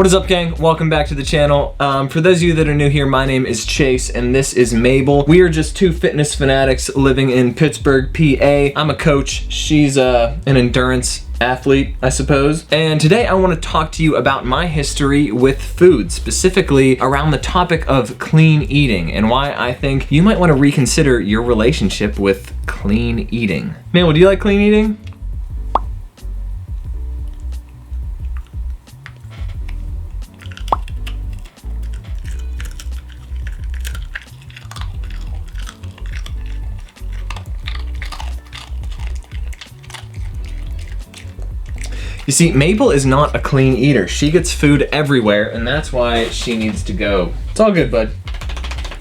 What is up, gang? Welcome back to the channel. For those of you that are new here, my name is Chase and this is Mabel. We are just two fitness fanatics living in Pittsburgh, PA. I'm a coach. She's an endurance athlete, I suppose. And today I want to talk to you about my history with food, specifically around the topic of clean eating and why I think you might want to reconsider your relationship with clean eating. Mabel, do you like clean eating? You see, Mabel is not a clean eater. She gets food everywhere, and that's why she needs to go. It's all good, bud.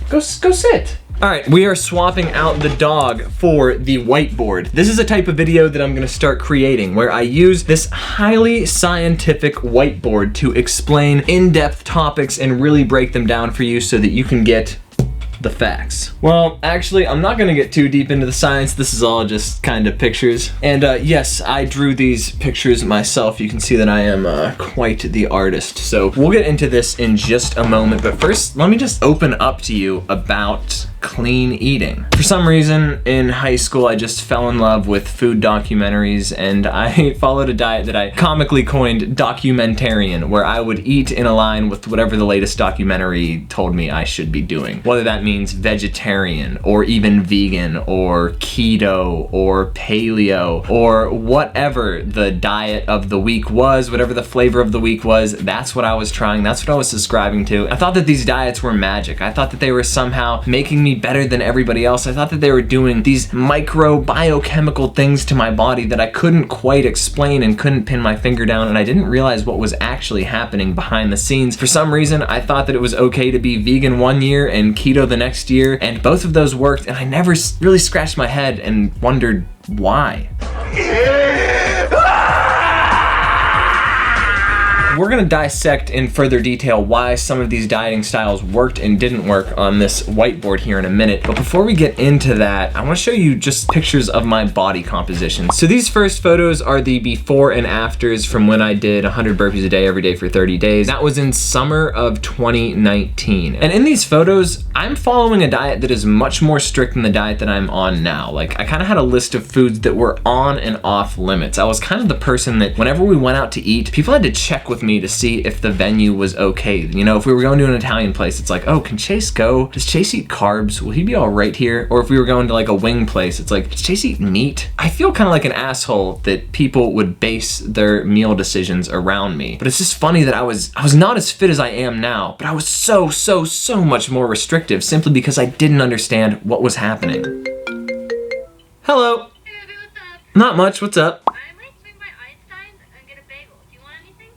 Go sit. All right, we are swapping out the dog for the whiteboard. This is a type of video that I'm gonna start creating where I use this highly scientific whiteboard to explain in-depth topics and really break them down for you so that you can get the facts. Well, actually, I'm not gonna get too deep into the science. This is all just kind of pictures. And yes, I drew these pictures myself. You can see that I am quite the artist. So we'll get into this in just a moment. But first, let me just open up to you about clean eating. For some reason, in high school, I just fell in love with food documentaries, and I followed a diet that I comically coined documentarian, where I would eat in a line with whatever the latest documentary told me I should be doing. Whether that means vegetarian, or even vegan, or keto, or paleo, or whatever the diet of the week was, whatever the flavor of the week was, that's what I was trying, that's what I was subscribing to. I thought that these diets were magic. I thought that they were somehow making me better than everybody else. I thought that they were doing these micro biochemical things to my body that I couldn't quite explain and couldn't pin my finger down, and I didn't realize what was actually happening behind the scenes. For some reason, I thought that it was okay to be vegan one year and keto the next year, and both of those worked, and I never really scratched my head and wondered why. We're gonna dissect in further detail why some of these dieting styles worked and didn't work on this whiteboard here in a minute. But before we get into that, I wanna show you just pictures of my body composition. So these first photos are the before and afters from when I did 100 burpees a day every day for 30 days. That was in summer of 2019. And in these photos, I'm following a diet that is much more strict than the diet that I'm on now. Like, I kinda had a list of foods that were on and off limits. I was kind of the person that whenever we went out to eat, people had to check with me to see if the venue was okay. You know, if we were going to an Italian place, it's like, oh, can Chase go? Does Chase eat carbs? Will he be all right here? Or if we were going to like a wing place, it's like, does Chase eat meat? I feel kind of like an asshole that people would base their meal decisions around me. But it's just funny that I was not as fit as I am now, but I was so much more restrictive simply because I didn't understand what was happening. Hello. Hey, Abby, what's up? Not much, what's up? I might swing by Einstein's and get a bagel. Do you want anything?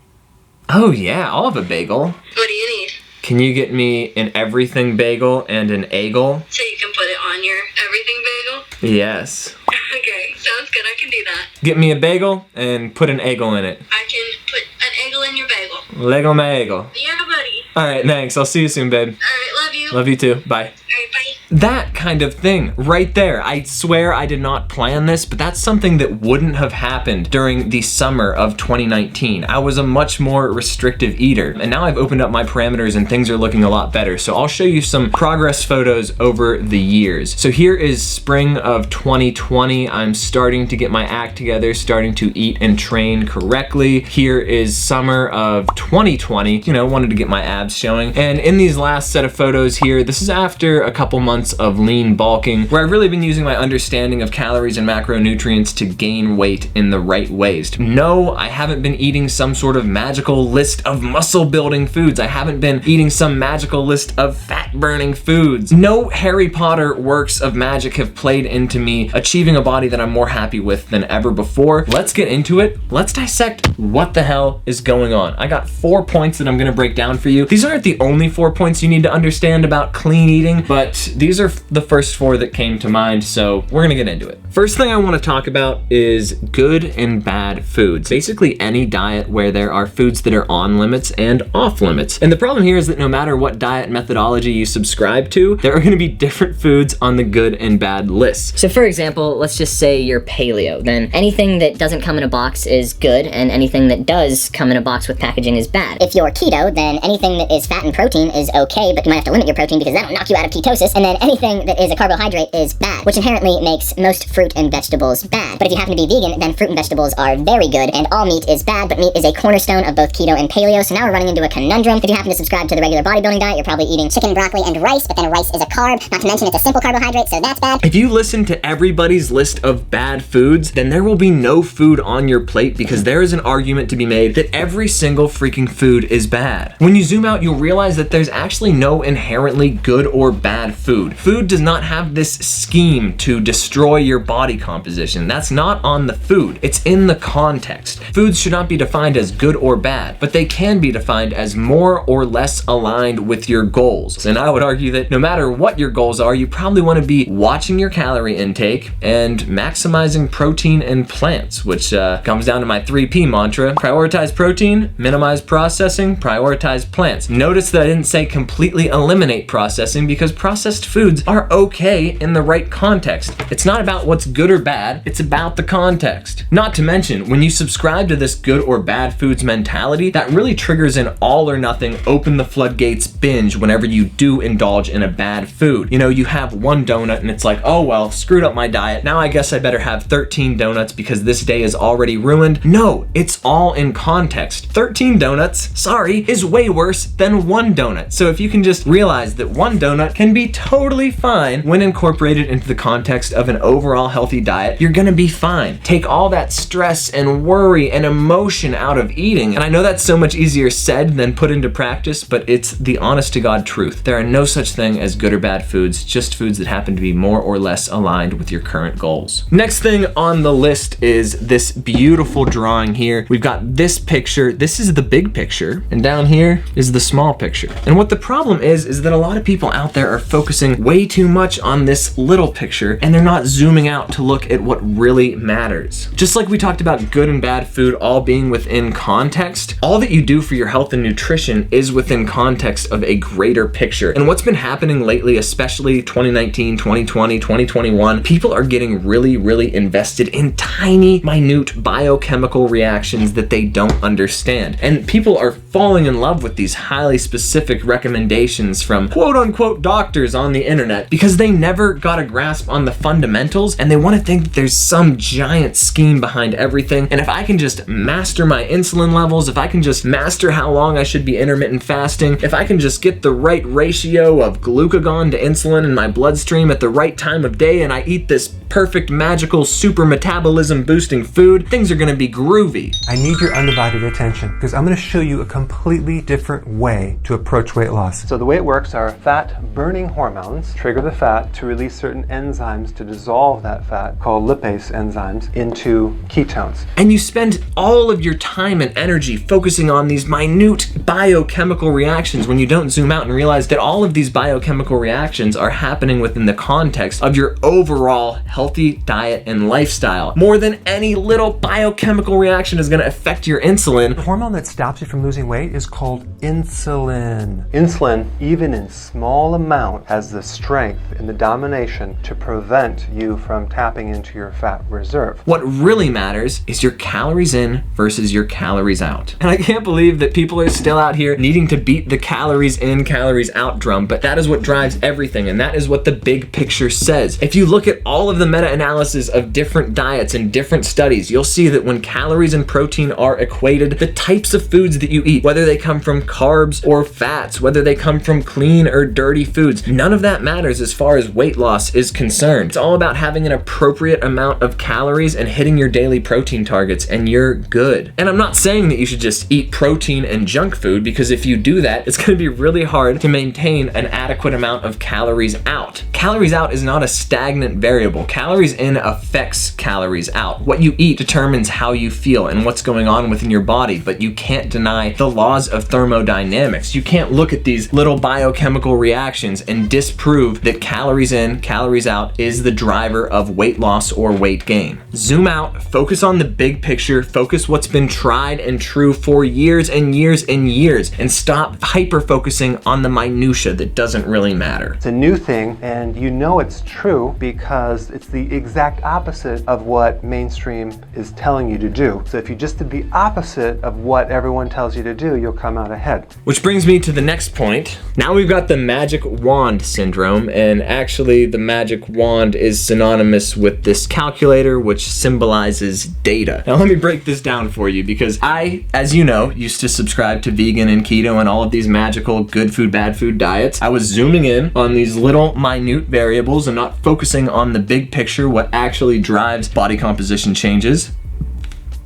Oh yeah, I'll have a bagel. What do you need? Can you get me an everything bagel and an egel? So you can put it on your everything bagel? Yes. Okay, sounds good. I can do that. Get me a bagel and put an egel in it. I can put an egel in your bagel. Lego my egel. Yeah, buddy. Alright, thanks. I'll see you soon, babe. Alright, love you. Love you too. Bye. Alright, bye. That kind of thing, right there. I swear I did not plan this, but that's something that wouldn't have happened during the summer of 2019. I was a much more restrictive eater, and now I've opened up my parameters and things are looking a lot better. So I'll show you some progress photos over the years. So here is spring of 2020. I'm starting to get my act together, starting to eat and train correctly. Here is summer of 2020. You know, wanted to get my abs showing. And in these last set of photos here, this is after a couple months of lean bulking, where I've really been using my understanding of calories and macronutrients to gain weight in the right ways. No, I haven't been eating some sort of magical list of muscle building foods. I haven't been eating some magical list of fat burning foods. No Harry Potter works of magic have played into me achieving a body that I'm more happy with than ever before. Let's get into it. Let's dissect what the hell is going on. I got 4 points that I'm gonna break down for you. These aren't the only 4 points you need to understand about clean eating, but these these are the first 4 that came to mind, so we're gonna get into it. First thing I wanna talk about is good and bad foods. Basically any diet where there are foods that are on limits and off limits. And the problem here is that no matter what diet methodology you subscribe to, there are gonna be different foods on the good and bad lists. So for example, let's just say you're paleo, then anything that doesn't come in a box is good, and anything that does come in a box with packaging is bad. If you're keto, then anything that is fat and protein is okay, but you might have to limit your protein because that'll knock you out of ketosis. And then anything that is a carbohydrate is bad, which inherently makes most fruit and vegetables bad. But if you happen to be vegan, then fruit and vegetables are very good, and all meat is bad, but meat is a cornerstone of both keto and paleo. So now we're running into a conundrum. If you happen to subscribe to the regular bodybuilding diet, you're probably eating chicken, broccoli, and rice, but then rice is a carb, not to mention it's a simple carbohydrate, so that's bad. If you listen to everybody's list of bad foods, then there will be no food on your plate because there is an argument to be made that every single freaking food is bad. When you zoom out, you'll realize that there's actually no inherently good or bad food. Food does not have this scheme to destroy your body composition. That's not on the food. It's in the context. Foods should not be defined as good or bad, but they can be defined as more or less aligned with your goals. And I would argue that no matter what your goals are, you probably want to be watching your calorie intake and maximizing protein and plants, which comes down to my 3P mantra. Prioritize protein, minimize processing, prioritize plants. Notice that I didn't say completely eliminate processing because processed foods are okay in the right context. It's not about what's good or bad, it's about the context. Not to mention, when you subscribe to this good or bad foods mentality, that really triggers an all or nothing, open the floodgates binge whenever you do indulge in a bad food. You know, you have one donut and it's like, oh well, screwed up my diet. Now I guess I better have 13 donuts because this day is already ruined. No, it's all in context. 13 donuts, sorry, is way worse than one donut. So if you can just realize that one donut can be totally fine when incorporated into the context of an overall healthy diet, you're gonna be fine. Take all that stress and worry and emotion out of eating. And I know that's so much easier said than put into practice, but it's the honest to God truth. There are no such thing as good or bad foods, just foods that happen to be more or less aligned with your current goals. Next thing on the list is this beautiful drawing here. We've got this picture. This is the big picture, and down here is the small picture. And what the problem is that a lot of people out there are focusing way too much on this little picture, and they're not zooming out to look at what really matters. Just like we talked about good and bad food all being within context, all that you do for your health and nutrition is within context of a greater picture. And what's been happening lately, especially 2019, 2020, 2021, people are getting really invested in tiny, minute biochemical reactions that they don't understand. And people are falling in love with these highly specific recommendations from quote unquote doctors on the internet because they never got a grasp on the fundamentals, and they want to think that there's some giant scheme behind everything. And if I can just master my insulin levels, if I can just master how long I should be intermittent fasting, if I can just get the right ratio of glucagon to insulin in my bloodstream at the right time of day, and I eat this perfect, magical, super metabolism boosting food, things are gonna be groovy. I need your undivided attention because I'm going to show you a completely different way to approach weight loss. So the way it works are fat burning hormones trigger the fat to release certain enzymes to dissolve that fat called lipase enzymes into ketones. And you spend all of your time and energy focusing on these minute biochemical reactions when you don't zoom out and realize that all of these biochemical reactions are happening within the context of your overall healthy diet and lifestyle. More than any little biochemical reaction is gonna affect your insulin. The hormone that stops you from losing weight is called insulin. Insulin, even in small amount, has the strength and the domination to prevent you from tapping into your fat reserve. What really matters is your calories in versus your calories out. And I can't believe that people are still out here needing to beat the calories in, calories out drum, but that is what drives everything, and that is what the big picture says. If you look at all of the meta-analysis of different diets and different studies, you'll see that when calories and protein are equated, the types of foods that you eat, whether they come from carbs or fats, whether they come from clean or dirty foods, none of that matters as far as weight loss is concerned. It's all about having an appropriate amount of calories and hitting your daily protein targets, and you're good. And I'm not saying that you should just eat protein and junk food, because if you do that, it's gonna be really hard to maintain an adequate amount of calories out. calories out is not a stagnant variable. Calories in affects calories out. What you eat determines how you feel and what's going on within your body, but you can't deny the laws of thermodynamics. You can't look at these little biochemical reactions and disprove that calories in, calories out is the driver of weight loss or weight gain. Zoom out, focus on the big picture, focus what's been tried and true for years and years and years, and stop hyper-focusing on the minutia that doesn't really matter. It's a new thing, and you know it's true because it's the exact opposite of what mainstream is telling you to do. So if you just did the opposite of what everyone tells you to do, you'll come out ahead. Which brings me to the next point. Now we've got the magic wand syndrome, and actually the magic wand is synonymous with this calculator, which symbolizes data. Now let me break this down for you, because I, as you know, used to subscribe to vegan and keto and all of these magical good food, bad food diets. I was zooming in on these little minute variables and not focusing on the big picture, what actually drives body composition changes.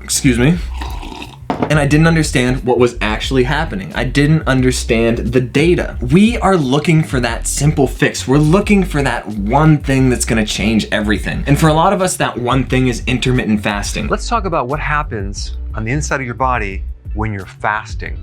Excuse me. And I didn't understand what was actually happening. I didn't understand the data. We are looking for that simple fix. We're looking for that one thing that's gonna change everything. And for a lot of us, that one thing is intermittent fasting. Let's talk about what happens on the inside of your body when you're fasting.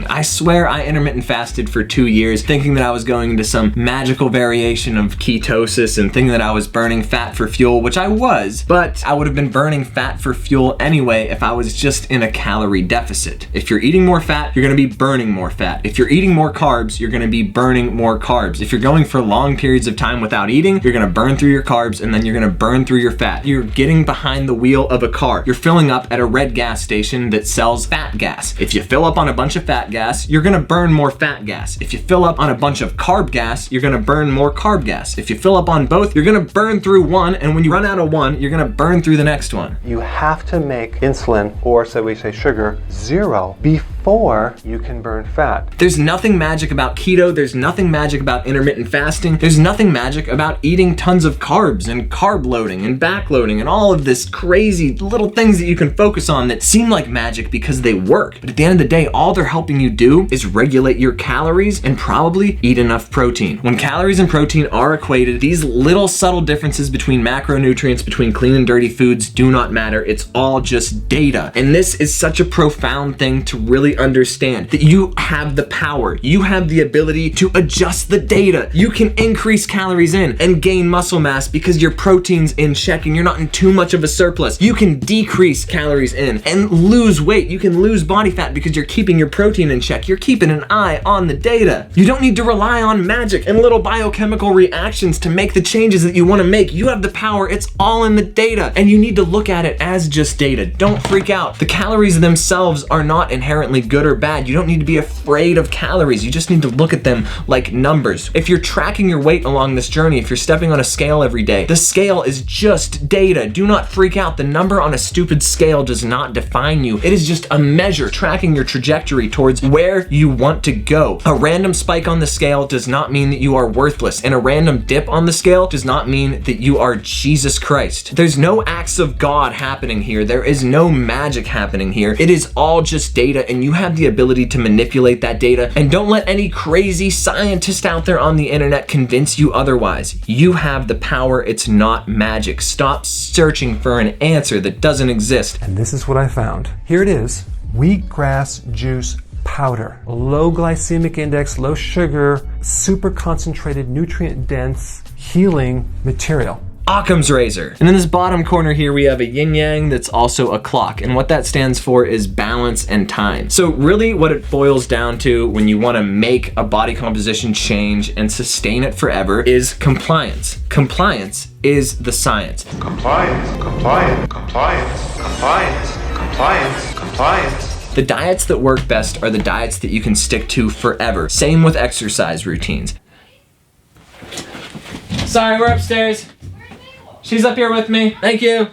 I swear I intermittent fasted for 2 years, thinking that I was going into some magical variation of ketosis and thinking that I was burning fat for fuel, which I was, but I would have been burning fat for fuel anyway if I was just in a calorie deficit. If you're eating more fat, you're gonna be burning more fat. If you're eating more carbs, you're gonna be burning more carbs. If you're going for long periods of time without eating, you're gonna burn through your carbs and then you're gonna burn through your fat. You're getting behind the wheel of a car. You're filling up at a red gas station that sells fat gas. If you fill up on a bunch of fat gas, you're gonna burn more fat gas. If you fill up on a bunch of carb gas, you're gonna burn more carb gas. If you fill up on both, you're gonna burn through one, and when you run out of one, you're gonna burn through the next one. You have to make insulin, or so we say sugar, 0 before you can burn fat. There's nothing magic about keto. There's nothing magic about intermittent fasting. There's nothing magic about eating tons of carbs and carb loading and backloading and all of this crazy little things that you can focus on that seem like magic because they work. But at the end of the day, all they're helping you do is regulate your calories and probably eat enough protein. When calories and protein are equated, these little subtle differences between macronutrients, between clean and dirty foods do not matter. It's all just data. And this is such a profound thing to really understand, that you have the power. You have the ability to adjust the data. You can increase calories in and gain muscle mass because your protein's in check and you're not in too much of a surplus. You can decrease calories in and lose weight. You can lose body fat because you're keeping your protein in check. You're keeping an eye on the data. You don't need to rely on magic and little biochemical reactions to make the changes that you want to make. You have the power. It's all in the data, and you need to look at it as just data. Don't freak out. The calories themselves are not inherently good or bad. You don't need to be afraid of calories. You just need to look at them like numbers. If you're tracking your weight along this journey, if you're stepping on a scale every day, the scale is just data. Do not freak out. The number on a stupid scale does not define you. It is just a measure tracking your trajectory towards where you want to go. A random spike on the scale does not mean that you are worthless, and a random dip on the scale does not mean that you are Jesus Christ. There's no acts of God happening here. There is no magic happening here. It is all just data, and you have the ability to manipulate that data. And don't let any crazy scientist out there on the internet convince you otherwise. You have the power. It's not magic. Stop searching for an answer that doesn't exist. And this is what I found. Here it is. Wheatgrass juice powder. Low glycemic index, low sugar, super concentrated, nutrient dense, healing material. Occam's razor. And in this bottom corner here, we have a yin yang that's also a clock. And what that stands for is balance and time. So really what it boils down to when you want to make a body composition change and sustain it forever is compliance. Compliance is the science. Compliance, compliance, compliance, compliance, compliance, compliance. The diets that work best are the diets that you can stick to forever. Same with exercise routines. Sorry, we're upstairs. She's up here with me. Thank you.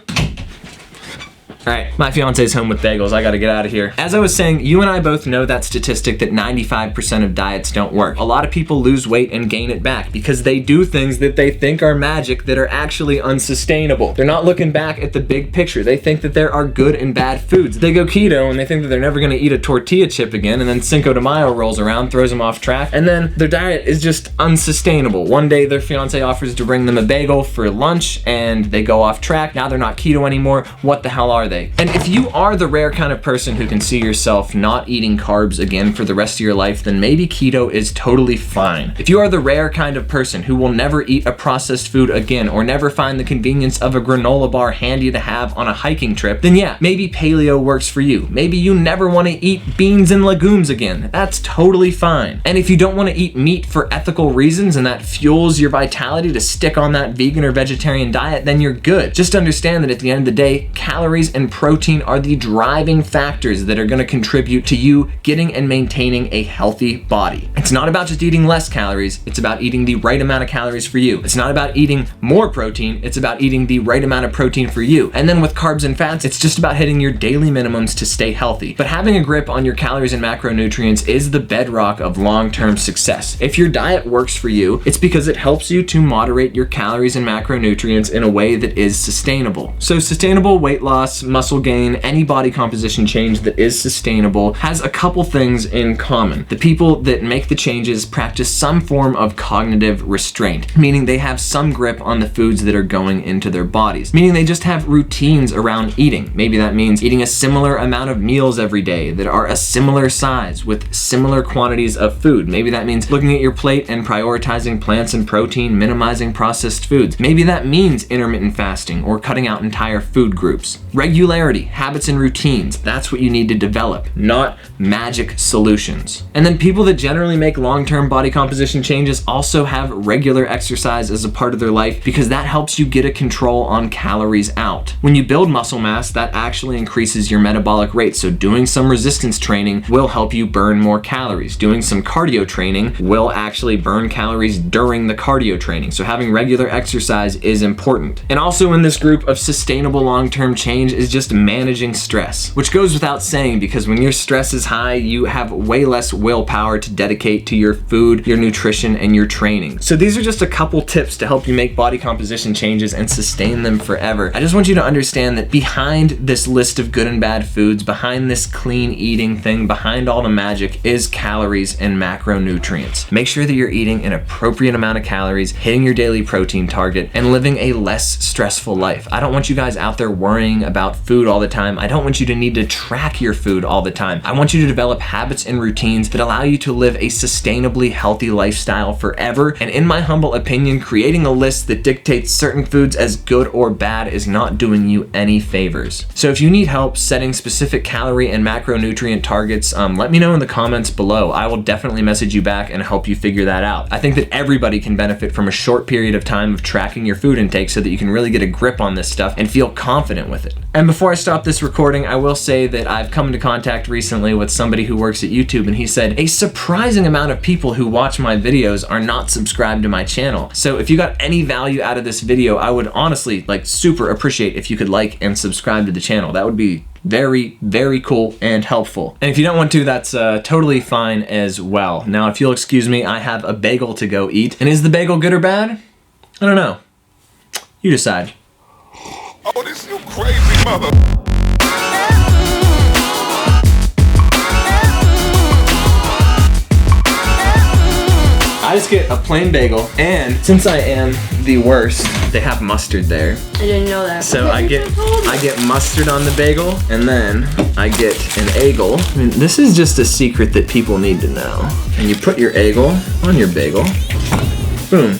All right, my fiance's home with bagels. I gotta get out of here. As I was saying, you and I both know that statistic that 95% of diets don't work. A lot of people lose weight and gain it back because they do things that they think are magic that are actually unsustainable. They're not looking back at the big picture. They think that there are good and bad foods. They go keto and they think that they're never gonna eat a tortilla chip again, and then Cinco de Mayo rolls around, throws them off track, and then their diet is just unsustainable. One day their fiance offers to bring them a bagel for lunch and they go off track. Now they're not keto anymore. What the hell are they? And if you are the rare kind of person who can see yourself not eating carbs again for the rest of your life, then maybe keto is totally fine. If you are the rare kind of person who will never eat a processed food again or never find the convenience of a granola bar handy to have on a hiking trip, then yeah, maybe paleo works for you. Maybe you never want to eat beans and legumes again. That's totally fine. And if you don't want to eat meat for ethical reasons and that fuels your vitality to stick on that vegan or vegetarian diet, then you're good. Just understand that at the end of the day, calories and protein are the driving factors that are going to contribute to you getting and maintaining a healthy body. It's not about just eating less calories, it's about eating the right amount of calories for you. It's not about eating more protein, it's about eating the right amount of protein for you. And then with carbs and fats, it's just about hitting your daily minimums to stay healthy. But having a grip on your calories and macronutrients is the bedrock of long-term success. If your diet works for you, it's because it helps you to moderate your calories and macronutrients in a way that is sustainable. So sustainable weight loss, muscle gain, any body composition change that is sustainable has a couple things in common. The people that make the changes practice some form of cognitive restraint, meaning they have some grip on the foods that are going into their bodies, meaning they just have routines around eating. Maybe that means eating a similar amount of meals every day that are a similar size with similar quantities of food. Maybe that means looking at your plate and prioritizing plants and protein, minimizing processed foods. Maybe that means intermittent fasting or cutting out entire food groups. Regularity, habits and routines, that's what you need to develop, not magic solutions. And then people that generally make long-term body composition changes also have regular exercise as a part of their life because that helps you get a control on calories out. When you build muscle mass, that actually increases your metabolic rate. So doing some resistance training will help you burn more calories. Doing some cardio training will actually burn calories during the cardio training. So having regular exercise is important. And also in this group of sustainable long-term change is just managing stress, which goes without saying because when your stress is high, you have way less willpower to dedicate to your food, your nutrition, and your training. So these are just a couple tips to help you make body composition changes and sustain them forever. I just want you to understand that behind this list of good and bad foods, behind this clean eating thing, behind all the magic is calories and macronutrients. Make sure that you're eating an appropriate amount of calories, hitting your daily protein target, and living a less stressful life. I don't want you guys out there worrying about food all the time. I don't want you to need to track your food all the time. I want you to develop habits and routines that allow you to live a sustainably healthy lifestyle forever. And in my humble opinion, creating a list that dictates certain foods as good or bad is not doing you any favors. So if you need help setting specific calorie and macronutrient targets, let me know in the comments below. I will definitely message you back and help you figure that out. I think that everybody can benefit from a short period of time of tracking your food intake so that you can really get a grip on this stuff and feel confident with it. And before I stop this recording, I will say that I've come into contact recently with somebody who works at YouTube, and he said a surprising amount of people who watch my videos are not subscribed to my channel. So if you got any value out of this video, I would honestly super appreciate if you could like and subscribe to the channel. That would be very, very cool and helpful. And if you don't want to, that's totally fine as well. Now, if you'll excuse me, I have a bagel to go eat. And is the bagel good or bad? I don't know. You decide. Oh, this you crazy mother. I just get a plain bagel, and since I am the worst, they have mustard there. I didn't know that. So I get mustard on the bagel, and then I get an egel. I mean, this is just a secret that people need to know. And you put your egel on your bagel. Boom.